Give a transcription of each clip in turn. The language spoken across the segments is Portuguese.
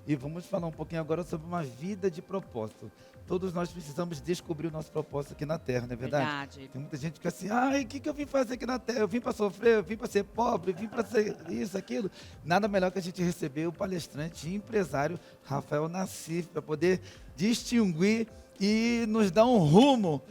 E vamos falar um pouquinho agora sobre uma vida de propósito. Todos nós precisamos descobrir o nosso propósito aqui na Terra, não é verdade? Verdade. Tem muita gente que assim, ai, o que eu vim fazer aqui na Terra? Eu vim para sofrer, eu vim para ser pobre, eu vim para ser isso, aquilo. Nada melhor que a gente receber o palestrante e empresário Rafael Nassif para poder distinguir e nos dar um rumo,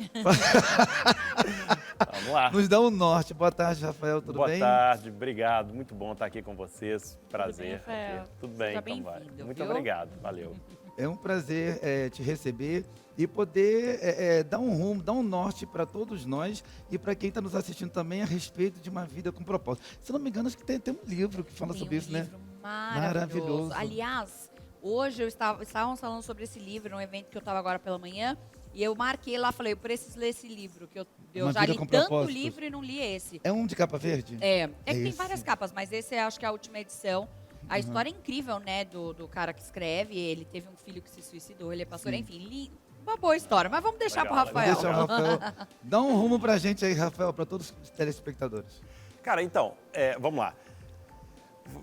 Vamos lá. nos dar um norte. Boa tarde, Rafael, tudo Boa bem? tarde, obrigado. Muito bom estar aqui com vocês. Prazer. Rafael? Tudo bem, Seja então vai. bem-vindo, Muito viu? obrigado, valeu. É um prazer te receber e poder dar um rumo, dar um norte para todos nós e para quem está nos assistindo também a respeito de uma vida com propósito. Se não me engano, acho que tem um livro que fala Tem sobre um isso, né? livro maravilhoso. Maravilhoso. Aliás, hoje estávamos falando sobre esse livro num evento que eu estava agora pela manhã. E eu marquei lá, falei, eu preciso ler esse livro, que eu Uma já Vida li com tanto Propósitos. livro e não li esse. É um de capa verde? É que tem Esse. várias capas, mas esse acho que é a última edição. A história é incrível, né, do cara que escreve. Ele teve um filho que se suicidou, ele é pastor, Sim. enfim, uma boa história. Mas vamos deixar Legal, pro legal. Rafael. Deixa o Rafael. Dá um rumo pra gente aí, Rafael, para todos os telespectadores. Cara, então, vamos lá.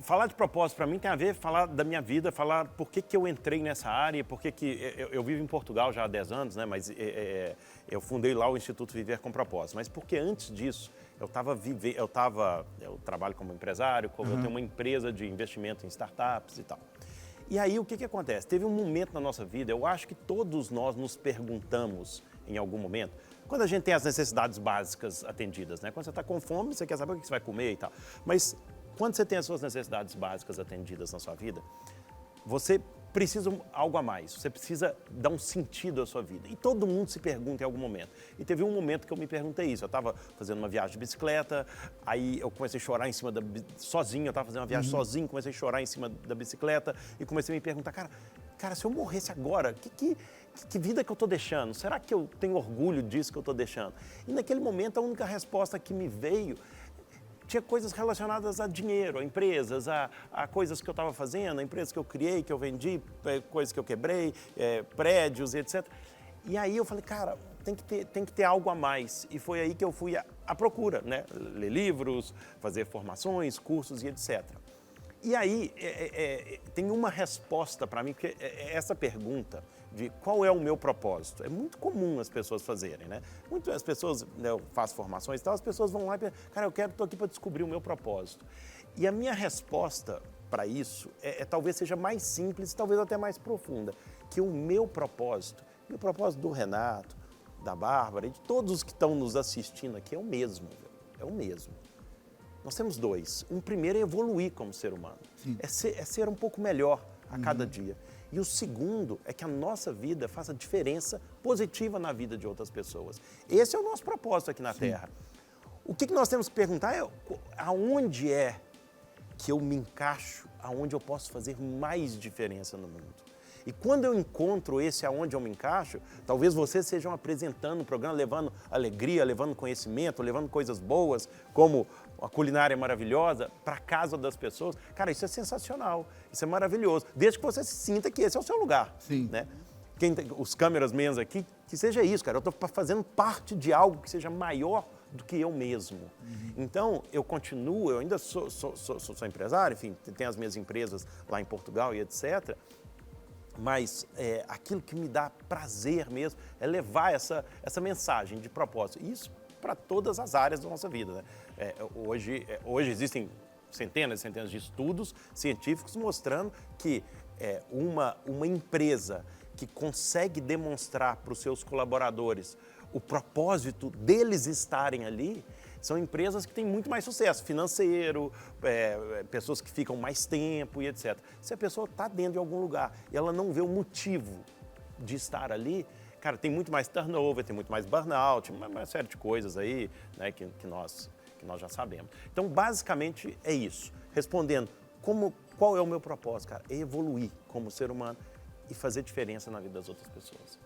Falar de propósito para mim tem a ver falar da minha vida, falar por que eu entrei nessa área, por que eu vivo em Portugal já há 10 anos, né? Mas eu fundei lá o Instituto Viver com Propósito. Mas porque antes disso eu trabalho como empresário, eu tenho uma empresa de investimento em startups e tal. E aí o que acontece? Teve um momento na nossa vida, eu acho que todos nós nos perguntamos em algum momento, quando a gente tem as necessidades básicas atendidas, né? Quando você está com fome, você quer saber o que você vai comer e tal. Mas quando você tem as suas necessidades básicas atendidas na sua vida, você precisa algo a mais, você precisa dar um sentido à sua vida. E todo mundo se pergunta em algum momento. E teve um momento que eu me perguntei isso. Eu estava fazendo uma viagem de bicicleta, aí eu comecei a chorar em cima sozinho, eu estava fazendo uma viagem sozinho, comecei a chorar em cima da bicicleta e comecei a me perguntar, cara, se eu morresse agora, que vida que eu estou deixando? Será que eu tenho orgulho disso que eu estou deixando? E naquele momento a única resposta que me veio tinha coisas relacionadas a dinheiro, a empresas, a coisas que eu estava fazendo, a empresas que eu criei, que eu vendi, coisas que eu quebrei, prédios, etc. E aí eu falei, cara, tem que ter algo a mais. E foi aí que eu fui à procura, né? Ler livros, fazer formações, cursos e etc. E aí tem uma resposta para mim, porque essa pergunta de qual é o meu propósito, é muito comum as pessoas fazerem, né? Muitas pessoas, né, eu faço formações e tal, as pessoas vão lá e pensam, cara, estou aqui para descobrir o meu propósito. E a minha resposta para isso talvez seja mais simples, talvez até mais profunda, que o meu propósito do Renato, da Bárbara e de todos os que estão nos assistindo aqui é o mesmo, é o mesmo. Nós temos dois. Um primeiro é evoluir como ser humano. É ser um pouco melhor a cada dia. E o segundo é que a nossa vida faça diferença positiva na vida de outras pessoas. Esse é o nosso propósito aqui na Terra. O que nós temos que perguntar é aonde é que eu me encaixo, aonde eu posso fazer mais diferença no mundo. E quando eu encontro esse aonde eu me encaixo, talvez vocês estejam apresentando o programa, levando alegria, levando conhecimento, levando coisas boas, como a culinária maravilhosa, para a casa das pessoas. Cara, isso é sensacional, isso é maravilhoso. Desde que você se sinta que esse é o seu lugar. Sim. Né? Os câmeras aqui, que seja isso, cara. Eu estou fazendo parte de algo que seja maior do que eu mesmo. Então, eu continuo, eu ainda sou empresário, enfim, tenho as minhas empresas lá em Portugal e etc., mas aquilo que me dá prazer mesmo é levar essa mensagem de propósito. Isso para todas as áreas da nossa vida. Né? Hoje existem centenas e centenas de estudos científicos mostrando que uma empresa que consegue demonstrar para os seus colaboradores o propósito deles estarem ali, são empresas que têm muito mais sucesso financeiro, pessoas que ficam mais tempo e etc. Se a pessoa está dentro de algum lugar e ela não vê o motivo de estar ali, cara, tem muito mais turnover, tem muito mais burnout, uma série de coisas aí, né, que nós já sabemos. Então, basicamente, é isso. Respondendo, qual é o meu propósito, cara? É evoluir como ser humano e fazer diferença na vida das outras pessoas.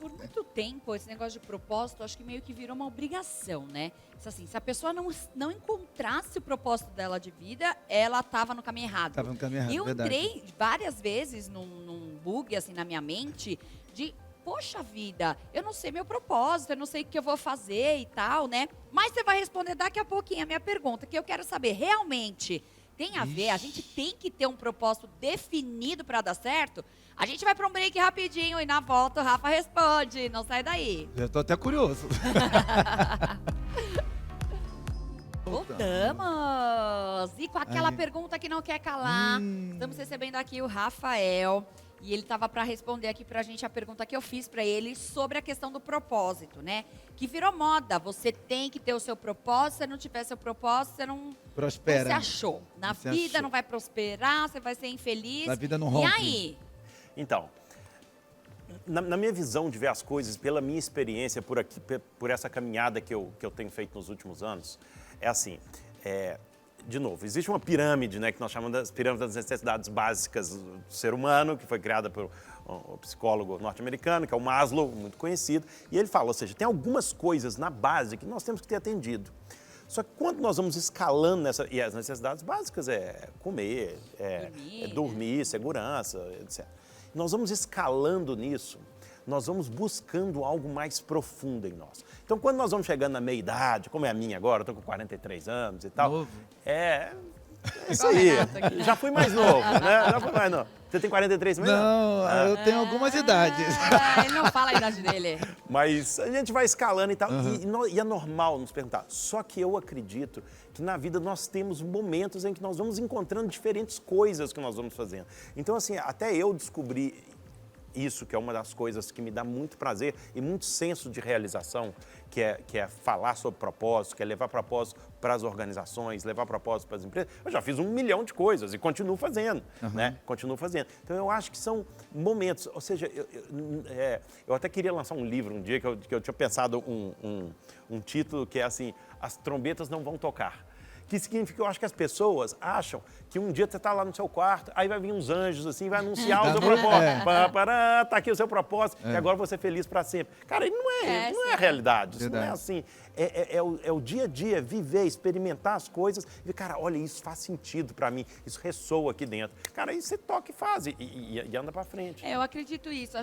Por muito tempo, esse negócio de propósito, acho que meio que virou uma obrigação, né? Assim, se a pessoa não encontrasse o propósito dela de vida, ela estava no caminho errado. Estava no caminho errado, Eu verdade. entrei várias vezes num bug, assim, na minha mente, de, poxa vida, eu não sei meu propósito, eu não sei o que eu vou fazer e tal, né? Mas você vai responder daqui a pouquinho a minha pergunta, que eu quero saber, realmente, tem a ver, a gente tem que ter um propósito definido para dar certo. A gente vai para um break rapidinho e na volta o Rafa responde. Não sai daí. Já tô até curioso. Voltamos! E com aquela Aí. pergunta que não quer calar, estamos recebendo aqui o Rafael. E ele estava para responder aqui para a gente a pergunta que eu fiz para ele sobre a questão do propósito, né? Que virou moda. Você tem que ter o seu propósito. Se não tiver seu propósito, você não Prospera. se achou. Na Não se vida achou. não vai prosperar, você vai ser infeliz. Na vida não E rompe. aí? Então, na minha visão de ver as coisas, pela minha experiência por aqui, por essa caminhada que eu tenho feito nos últimos anos, é assim, de novo, existe uma pirâmide, né, que nós chamamos das pirâmides das necessidades básicas do ser humano, que foi criada por um psicólogo norte-americano, que é o Maslow, muito conhecido, e ele fala, ou seja, tem algumas coisas na base que nós temos que ter atendido. Só que quando nós vamos escalando e as necessidades básicas é comer, é dormir, segurança, etc. Nós vamos escalando nisso, nós vamos buscando algo mais profundo em nós. Então, quando nós vamos chegando na meia-idade, como é a minha agora, eu estou com 43 anos e tal. Novo. É isso aí. Já fui mais novo, né? Já fui mais novo. Você tem 43 também? Não, eu tenho algumas idades. Ele não fala a idade dele. Mas a gente vai escalando e tal. E é normal nos perguntar. Só que eu acredito que na vida nós temos momentos em que nós vamos encontrando diferentes coisas que nós vamos fazendo. Então, assim, até eu descobri isso, que é uma das coisas que me dá muito prazer e muito senso de realização, que é falar sobre propósito, que é levar propósito para as organizações, levar propósito para as empresas. Eu já fiz 1 milhão de coisas e continuo fazendo, né? Continuo fazendo. Então, eu acho que são momentos, ou seja, eu até queria lançar um livro um dia que eu tinha pensado um título que é assim, As Trombetas Não Vão Tocar. Que significa que eu acho que as pessoas acham que um dia você está lá no seu quarto, aí vai vir uns anjos assim, vai anunciar o seu propósito. Tá aqui o seu propósito, e agora você é feliz para sempre. Cara, não é a realidade, isso não é assim. É o dia a dia, viver, experimentar as coisas e ver, cara, olha, isso faz sentido para mim, isso ressoa aqui dentro. Cara, aí você toca e faz e anda para frente. Eu acredito isso.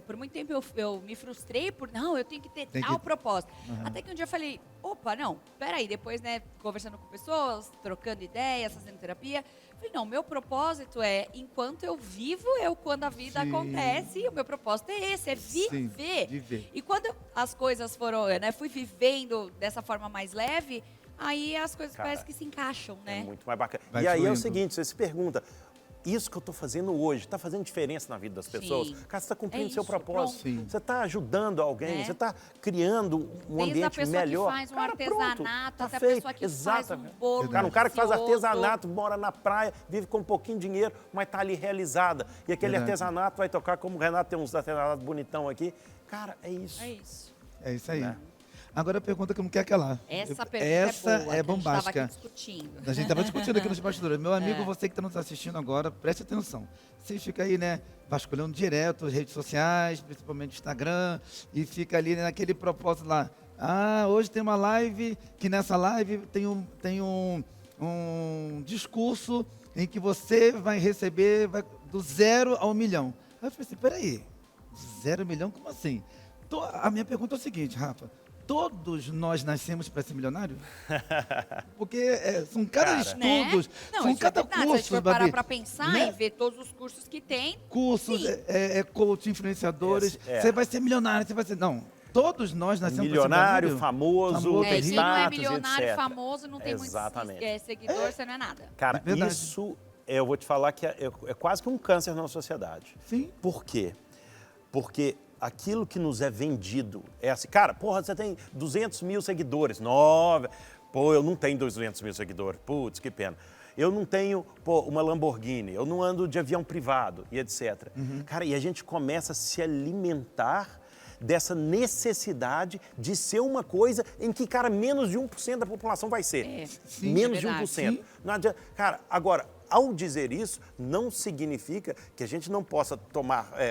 Por muito tempo eu me frustrei por, não, eu tenho que ter tal propósito. Até que um dia eu falei, opa, não, peraí, depois, né, conversando com pessoas, trocando ideias, fazendo terapia, falei, não, meu propósito é, enquanto eu vivo, quando a vida acontece, o meu propósito é esse, é viver. Viver. E quando as coisas foram, né, fui vivendo dessa forma mais leve, aí as coisas parecem que se encaixam, né? É muito mais bacana. Vai E aí é o fluindo. seguinte, você se pergunta, isso que eu estou fazendo hoje está fazendo diferença na vida das pessoas? Sim. Cara, você está cumprindo É seu isso, propósito. pronto. Sim. Você está ajudando alguém, Né? você está criando um Desde a ambiente pessoa melhor. que faz um Cara, pronto, artesanato, tá até a feito. pessoa que Exato. faz um bolo Cara, um cara que faz delicioso. artesanato, mora na praia, vive com um pouquinho de dinheiro, mas está ali realizada. E aquele Verdade. artesanato vai tocar, como o Renato tem uns artesanatos bonitão aqui. Cara, é isso. É isso. É isso aí. Né? Agora a pergunta que não quer calar. Essa pergunta Essa é boa, que a bombástica. gente estava aqui discutindo. A gente estava discutindo aqui nos bastidores. Meu amigo, você que está nos assistindo agora, preste atenção. Você fica aí, né, vasculhando direto as redes sociais, principalmente Instagram, e fica ali naquele propósito lá. Ah, hoje tem uma live, que nessa live tem um discurso em que você vai receber do 0 ao 1 milhão. Aí eu falei assim, peraí, 0 milhão, como assim? A minha pergunta é o seguinte, Rafa. Todos nós nascemos para ser milionário? Porque são cada Cara. estudos, Né? Não, são isso cada é verdade. Se a gente curso, for parar Babi. para pensar Né? e ver todos os cursos que tem, Cursos, Sim. coach, influenciadores. Você vai ser milionário, você vai ser... Não, todos nós nascemos Milionário, para ser famoso, Famoso, tem se não é status, milionário, etc. famoso, não tem Exatamente. muitos seguidores, você não é nada. Cara, É verdade. isso eu vou te falar que é quase que um câncer na sociedade. Sim. Por quê? Porque aquilo que nos é vendido é assim, cara, porra, você tem 200 mil seguidores. Pô, eu não tenho 200 mil seguidores. Putz, que pena. Eu não tenho, uma Lamborghini, eu não ando de avião privado e etc. Cara, e a gente começa a se alimentar dessa necessidade de ser uma coisa em que, cara, menos de 1% da população vai ser. Sim, menos é de verdade. 1%. Não adianta. Cara, agora, ao dizer isso, não significa que a gente não possa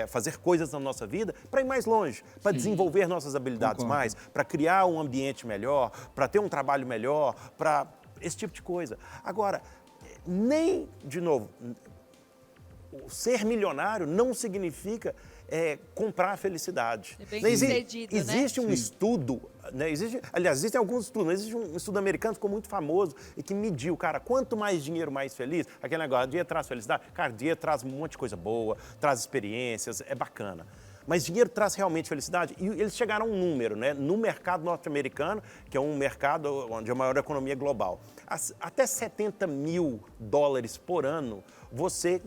fazer coisas na nossa vida para ir mais longe, para desenvolver nossas habilidades Concordo. mais, para criar um ambiente melhor, para ter um trabalho melhor, para esse tipo de coisa. Agora, nem, de novo, o ser milionário não significa comprar a felicidade. É bem sucedido, né? Existe um estudo, né? Aliás, existem alguns estudos, mas existe um estudo americano que ficou muito famoso e que mediu, cara, quanto mais dinheiro, mais feliz. Aquele negócio, dinheiro traz felicidade. Cara, dinheiro traz um monte de coisa boa, traz experiências, é bacana. Mas dinheiro traz realmente felicidade? E eles chegaram a um número, né? No mercado norte-americano, que é um mercado onde é a maior economia global, até $70.000 por ano, você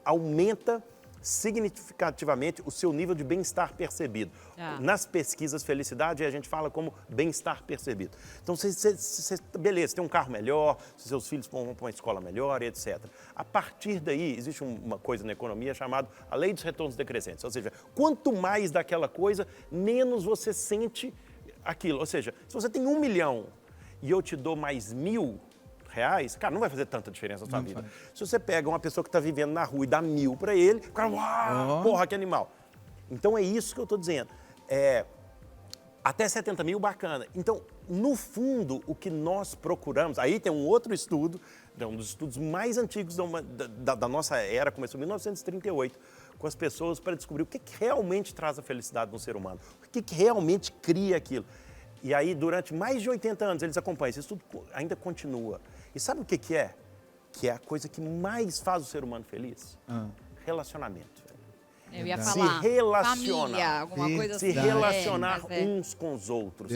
aumenta significativamente o seu nível de bem-estar percebido. Nas pesquisas, felicidade a gente fala como bem-estar percebido. Então, beleza, você tem um carro melhor, seus filhos vão para uma escola melhor, etc. A partir daí, existe uma coisa na economia chamada a lei dos retornos decrescentes. Ou seja, quanto mais daquela coisa, menos você sente aquilo. Ou seja, se você tem 1 milhão e eu te dou mais 1.000 reais, cara, não vai fazer tanta diferença na sua vida. Se você pega uma pessoa que está vivendo na rua e dá 1.000 para ele, o cara, uau, porra, que animal. Então é isso que eu estou dizendo. Até 70 mil, bacana. Então, no fundo, o que nós procuramos, aí tem um outro estudo, um dos estudos mais antigos da nossa era, começou em 1938, com as pessoas para descobrir o que realmente traz a felicidade no ser humano, o que realmente cria aquilo. E aí, durante mais de 80 anos, eles acompanham. Esse estudo ainda continua. E sabe o que é? Que é a coisa que mais faz o ser humano feliz? Relacionamento. Eu ia falar, se relacionar, família, alguma coisa assim. Se relacionar uns com os outros.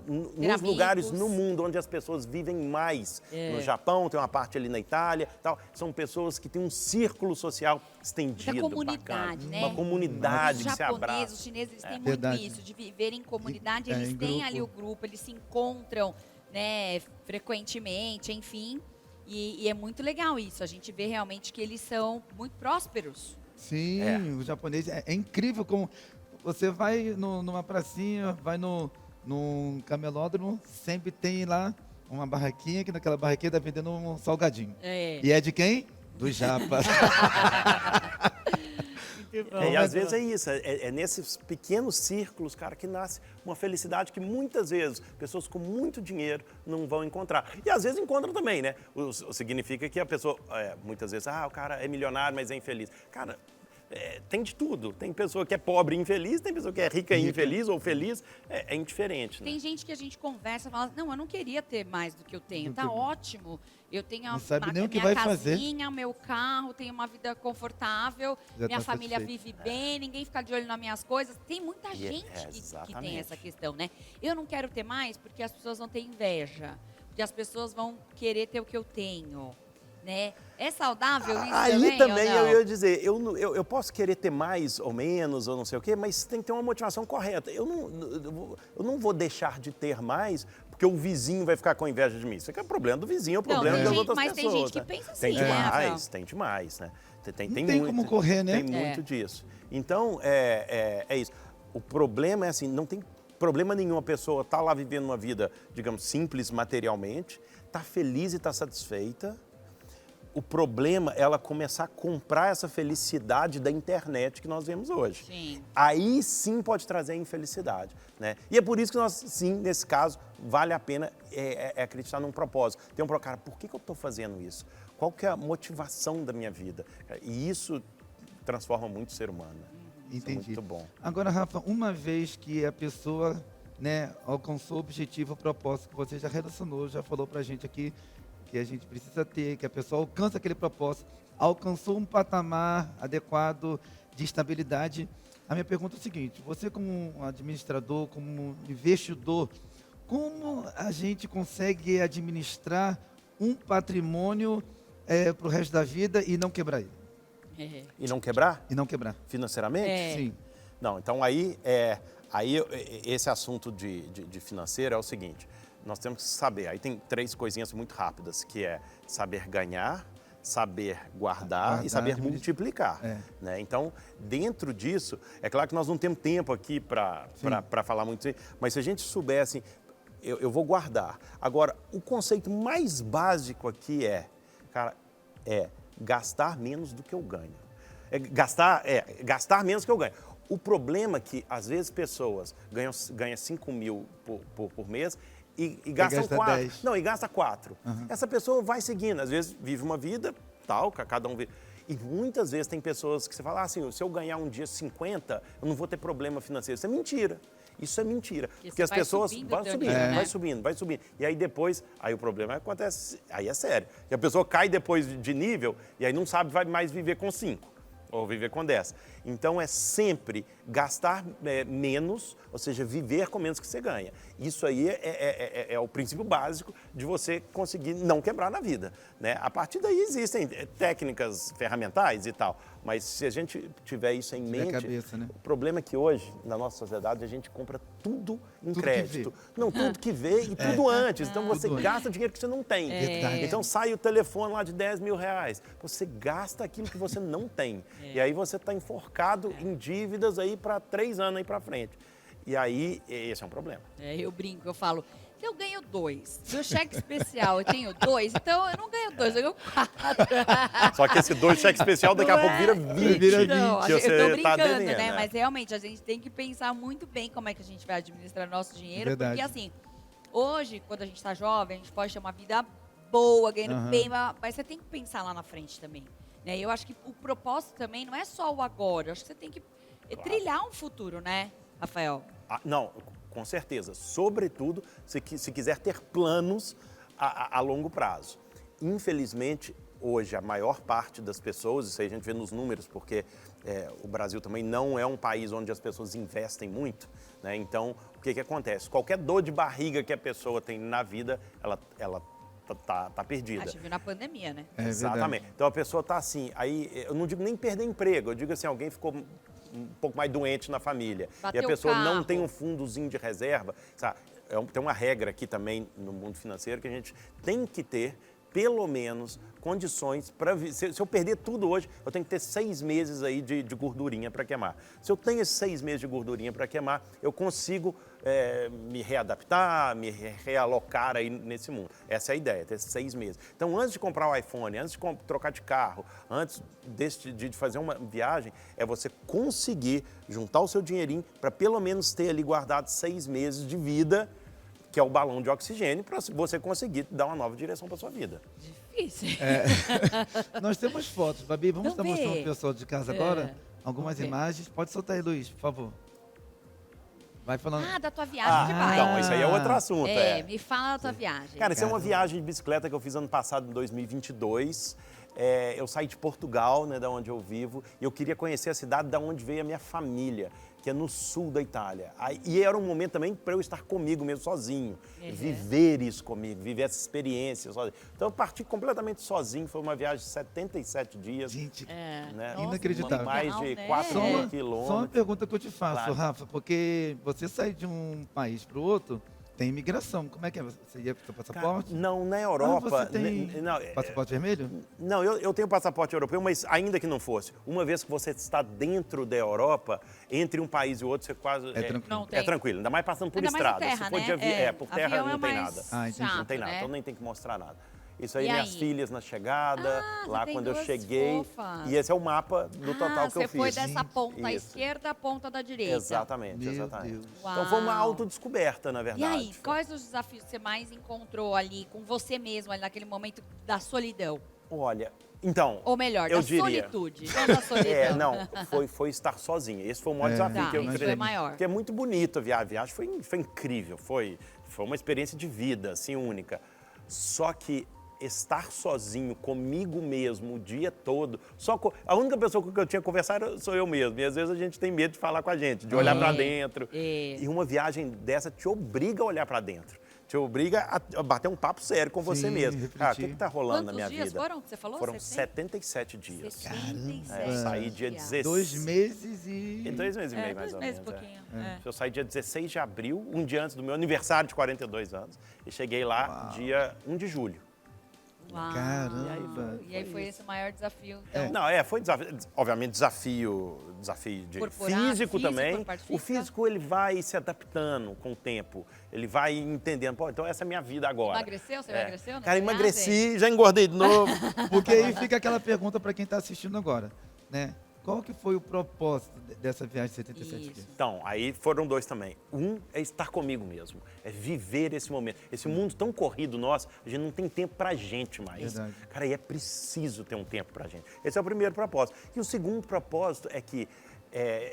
Nos lugares no mundo onde as pessoas vivem mais. No Japão, tem uma parte ali na Itália, tal. São pessoas que têm um círculo social estendido, da comunidade, bacana, né? uma comunidade que os se abraça. japoneses, os chineses, eles têm muito isso, de viver em comunidade, eles têm ali o grupo, eles se encontram, né, frequentemente, enfim. E é muito legal isso, a gente vê realmente que eles são muito prósperos. Sim, o japonês é incrível como você vai numa pracinha, vai num camelódromo, sempre tem lá uma barraquinha, que naquela barraquinha tá vendendo um salgadinho. E é de quem? Do japa. E às vezes é isso, é nesses pequenos círculos, cara, que nasce uma felicidade que muitas vezes pessoas com muito dinheiro não vão encontrar. E às vezes encontram também, né? Significa que a pessoa, muitas vezes, o cara é milionário, mas é infeliz. Cara, tem de tudo. Tem pessoa que é pobre e infeliz, tem pessoa que é rica e infeliz ou feliz, é indiferente. Né? Tem gente que a gente conversa e fala, não, eu não queria ter mais do que eu tenho, tá ótimo. Eu tenho minha casinha, meu carro, tenho uma vida confortável, minha família vive bem, ninguém fica de olho nas minhas coisas. Tem muita gente que tem essa questão, né? Eu não quero ter mais porque as pessoas vão ter inveja, porque as pessoas vão querer ter o que eu tenho. Né? É saudável isso aí também eu ia dizer, eu posso querer ter mais ou menos, ou não sei o quê, mas tem que ter uma motivação correta. Eu não vou deixar de ter mais porque o vizinho vai ficar com inveja de mim. Isso aqui é o problema do vizinho, é o problema das outras pessoas. Mas tem gente que pensa assim, tem demais, né? Não tem como correr, né? Tem muito disso. Então, é isso. O problema é assim, não tem problema nenhum a pessoa estar lá vivendo uma vida, digamos, simples materialmente, tá feliz e tá satisfeita. O problema é ela começar a comprar essa felicidade da internet que nós vemos hoje. Sim. Aí sim pode trazer a infelicidade. Né? E é por isso que nós, sim, nesse caso, vale a pena acreditar num propósito. Tem cara, por que eu estou fazendo isso? Qual que é a motivação da minha vida? E isso transforma muito o ser humano. Né? Entendi. Isso é muito bom. Agora, Rafa, uma vez que a pessoa, né, alcançou o objetivo, o propósito que você já relacionou, já falou pra gente aqui, que a gente precisa ter, que a pessoa alcança aquele propósito, alcançou um patamar adequado de estabilidade. A minha pergunta é o seguinte, você como administrador, como investidor, como a gente consegue administrar um patrimônio para o resto da vida e não quebrar ele? E não quebrar? E não quebrar. Financeiramente? Sim. Não, então aí esse assunto de financeiro é o seguinte, nós temos que saber, aí tem 3 coisinhas muito rápidas, que é saber ganhar, saber guardar e saber multiplicar. Né? Então, dentro disso, é claro que nós não temos tempo aqui para falar muito disso, mas se a gente soubesse, eu vou guardar. Agora, o conceito mais básico aqui cara, gastar menos do que eu ganho. Gastar menos do que eu ganho. O problema é que, às vezes, pessoas ganham 5 mil por mês e gastam 4. 10. Não, e gasta 4. Essa pessoa vai seguindo. Às vezes, vive uma vida tal, cada um vive. E muitas vezes tem pessoas que você fala assim, se eu ganhar um dia 50, eu não vou ter problema financeiro. Isso é mentira. Isso é mentira. Porque as pessoas vão subindo, vai subindo. E aí depois, aí o problema acontece, aí é sério. E a pessoa cai depois de nível e aí não sabe vai mais viver com 5 ou viver com 10. Então é sempre gastar menos, ou seja, viver com menos que você ganha. Isso aí é o princípio básico de você conseguir não quebrar na vida, né? A partir daí existem técnicas ferramentais e tal, mas se a gente tiver isso em mente, cabeça, né? o problema é que hoje, na nossa sociedade, a gente compra tudo em crédito. Não, tudo que vê e tudo antes. Então você gasta dinheiro que você não tem. Então sai o telefone lá de 10 mil reais. Você gasta aquilo que você não tem. E aí você está enforcado em dívidas aí para 3 anos aí para frente. E aí, esse é um problema. Eu brinco, eu falo, se eu ganho 2, se o cheque especial eu tenho 2, então eu não ganho 2, eu ganho 4. Só que esse 2 cheque especial daqui a pouco vira 20. Não, que eu você tô tá brincando, devendo, né? Mas realmente a gente tem que pensar muito bem como é que a gente vai administrar nosso dinheiro. Verdade. Porque assim, hoje, quando a gente tá jovem, a gente pode ter uma vida boa, ganhando bem, mas você tem que pensar lá na frente também. Né? Eu acho que o propósito também não é só o agora. Eu acho que você tem que trilhar um futuro, né, Rafael? Não, com certeza. Sobretudo, se quiser ter planos a longo prazo. Infelizmente, hoje, a maior parte das pessoas, isso aí a gente vê nos números, porque o Brasil também não é um país onde as pessoas investem muito, né? Então, o que acontece? Qualquer dor de barriga que a pessoa tem na vida, ela tá perdida. A gente viu na pandemia, né? Exatamente. Então a pessoa tá assim, aí eu não digo nem perder emprego, eu digo assim, alguém ficou um pouco mais doente na família. Bateu e a pessoa o carro. não tem um fundozinho de reserva. Sabe? Tem uma regra aqui também no mundo financeiro que a gente tem que ter pelo menos condições para... Se eu perder tudo hoje, eu tenho que ter 6 meses aí de gordurinha para queimar. Se eu tenho esses 6 meses de gordurinha para queimar, eu consigo me readaptar, me realocar aí nesse mundo. Essa é a ideia, ter 6 meses. Então, antes de comprar o iPhone, antes de trocar de carro, antes de fazer uma viagem, é você conseguir juntar o seu dinheirinho para pelo menos ter ali guardado 6 meses de vida, que é o balão de oxigênio, para você conseguir dar uma nova direção para sua vida. Difícil. Nós temos fotos, Babi, vamos estar Então vê. mostrando o pessoal de casa agora algumas imagens. Pode soltar aí, Luiz, por favor. Vai falando. Da tua viagem de bike. Então, isso aí é outro assunto. Me fala da tua viagem. Cara, isso é uma viagem de bicicleta que eu fiz ano passado, em 2022. Eu saí de Portugal, né, da onde eu vivo, e eu queria conhecer a cidade da onde veio a minha família, que é no sul da Itália. E era um momento também para eu estar comigo mesmo, sozinho. Viver isso comigo, viver essa experiência sozinho. Então eu parti completamente sozinho, foi uma viagem de 77 dias. Gente, né? inacreditável. Mais de né? 4 mil Só quilômetros. uma pergunta que eu te faço, Claro. Rafa, porque você sai de um país para o outro, tem imigração. Como é que é? Você ia com seu passaporte? Não, na Europa... você tem não, passaporte vermelho? Não, eu tenho passaporte europeu, mas ainda que não fosse, uma vez que você está dentro da Europa, entre um país e outro, você quase... É tranquilo. Não tem. É tranquilo, ainda mais passando por Ainda mais por estrada. terra, Se for né? de avião, por terra Avião não é tem mais nada. entendi. Não tem nada, né? então nem tem que mostrar nada. Isso aí, E minhas aí? filhas na chegada, lá tem quando eu duas cheguei. fofas. E esse é o mapa do total que eu Você fiz. foi dessa ponta à Isso. esquerda à ponta da direita. Exatamente, Meu exatamente. Deus. Então foi uma Uau. autodescoberta, na E verdade. aí, quais os desafios que você mais encontrou ali com você mesmo, ali naquele momento da solidão? Olha, então... Ou melhor, eu da diria. solitude, não da solidão. Não, foi estar sozinho. Esse foi o maior desafio Tá, que eu isso enfrentei. foi maior. Porque é muito bonito a viagem. A viagem foi incrível, foi uma experiência de vida, assim, única. Só que estar sozinho comigo mesmo o dia todo, a única pessoa com que eu tinha que conversar sou eu mesmo. E às vezes a gente tem medo de falar com a gente, de olhar para dentro. E uma viagem dessa te obriga a olhar para dentro. Te obriga a bater um papo sério com você Sim, mesmo. refletir. O que está rolando na Quantos minha dias vida? foram que você falou? Foram 70? 77 dias. 77 Eu saí dia dias. 16. 2 meses e... Em 2 meses e meio, 2 mais ou meses, menos. pouquinho. Eu saí dia 16 de abril, um dia antes do meu aniversário de 42 anos. E cheguei lá dia 1 de julho. Uau. Caramba. E aí foi esse o maior desafio. Então, Não, foi desafio, obviamente desafio de Corporal, físico também. por parte O física. físico ele vai se adaptando com o tempo. Ele vai entendendo, pô, então essa é a minha vida agora. Emagreceu? Você emagreceu nessa Cara, viagem? emagreci, já engordei de novo. Porque aí fica aquela pergunta para quem está assistindo agora, né? Qual que foi o propósito dessa viagem de 77 Isso. dias? Então, aí foram dois também. Um é estar comigo mesmo, é viver esse momento. Esse mundo tão corrido nosso, a gente não tem tempo pra gente mais. Verdade. Cara, e é preciso ter um tempo pra gente. Esse é o primeiro propósito. E o segundo propósito é que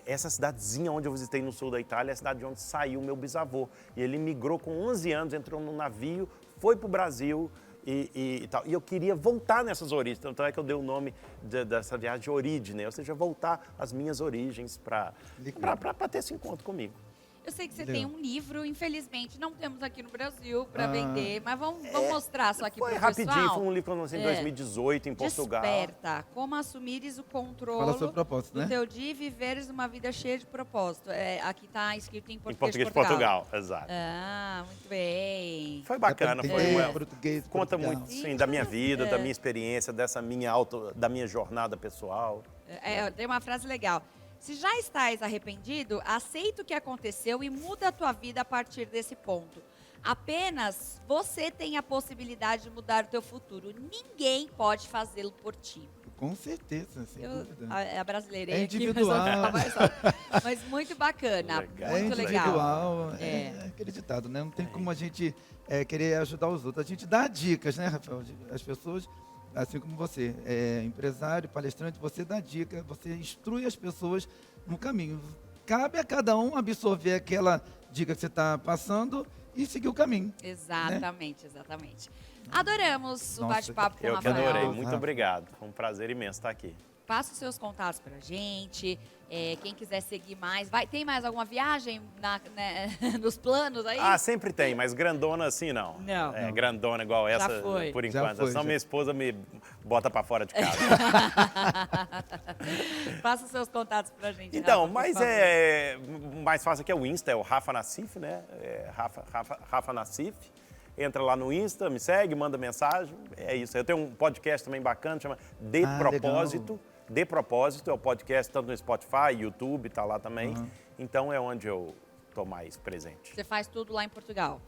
essa cidadezinha onde eu visitei no sul da Itália é a cidade de onde saiu meu bisavô. E ele migrou com 11 anos, entrou num navio, foi pro Brasil e tal. E eu queria voltar nessas origens, tanto é que eu dei o nome dessa viagem de Origine, ou seja, voltar às minhas origens para ter esse encontro comigo. Eu sei que você Legal. tem um livro, infelizmente não temos aqui no Brasil para vender, mas vamos mostrar só aqui Foi pro rapidinho, pessoal. foi um livro que eu lancei em 2018 em Portugal. Desperta, como assumires o controle Fala sobre o propósito, do né? teu dia e viveres uma vida cheia de propósito. Aqui está escrito em Em português, português de Portugal, exato. Ah, muito bem. Foi bacana, foi Português, uma, português, conta Portugal. muito sim, da minha vida, da minha experiência, da minha jornada pessoal. Tem uma frase legal. Se já estás arrependido, aceita o que aconteceu e muda a tua vida a partir desse ponto. Apenas você tem a possibilidade de mudar o teu futuro. Ninguém pode fazê-lo por ti. Com certeza, sem dúvida. A brasileira É aqui, individual. mas muito bacana, Legal. muito É legal. individual, é acreditado, né? Não tem como a gente querer ajudar os outros. A gente dá dicas, né, Rafael? As pessoas, assim como você, empresário, palestrante, você dá dica, você instrui as pessoas no caminho. Cabe a cada um absorver aquela dica que você está passando e seguir o caminho. Exatamente, exatamente. Adoramos o Nossa, bate-papo com o Eu que Rafael. adorei, muito Rafa. obrigado. Foi um prazer imenso estar aqui. Passa os seus contatos pra gente. Quem quiser seguir mais. Tem mais alguma viagem nos planos aí? Ah, sempre tem, mas grandona assim não. Não. É, grandona igual Já essa, foi. por Já enquanto. foi, Senão já. minha esposa me bota pra fora de casa. Passa os seus contatos pra gente. Então, Rafa, por mas favor. mais fácil aqui é o Insta, é o Rafa Nassif, né? Rafa Nassif. Entra lá no Insta, me segue, manda mensagem. É isso. Eu tenho um podcast também bacana, chama De Propósito. Legal. De Propósito é o podcast tanto no Spotify, YouTube, tá lá também. Então é onde eu tô mais presente. Você faz tudo lá em Portugal.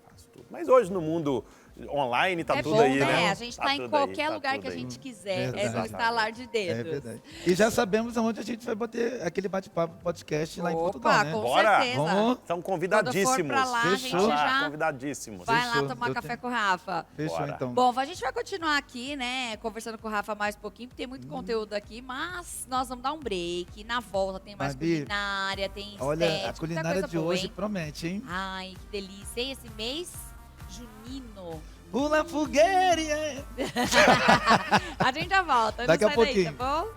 Faço tudo. Mas hoje no mundo online tá tudo bom, aí, né? né? A gente Tá tá em tudo qualquer aí, tá lugar tudo que a aí. gente quiser. Verdade. É no estalar de É dedos. verdade. E já sabemos aonde a gente vai bater aquele bate-papo podcast lá em Opa, Portugal, né? com Bora! certeza. Vamos. São convidadíssimos. Quando for pra lá, a gente Fechou. já Convidadíssimos. vai lá Fechou. tomar Eu café tenho- com o Rafa. Fechou, Bora. então. Bom, a gente vai continuar aqui, né, conversando com o Rafa mais um pouquinho, porque tem muito conteúdo aqui, mas nós vamos dar um break. Na volta tem mais Babi, culinária, tem Olha, estética, a muita culinária coisa de boa, hoje hein? promete, hein? Ai, que delícia. E esse mês junino. Pula fogueira! A gente já volta. Daqui não a sai daí, pouquinho. tá bom?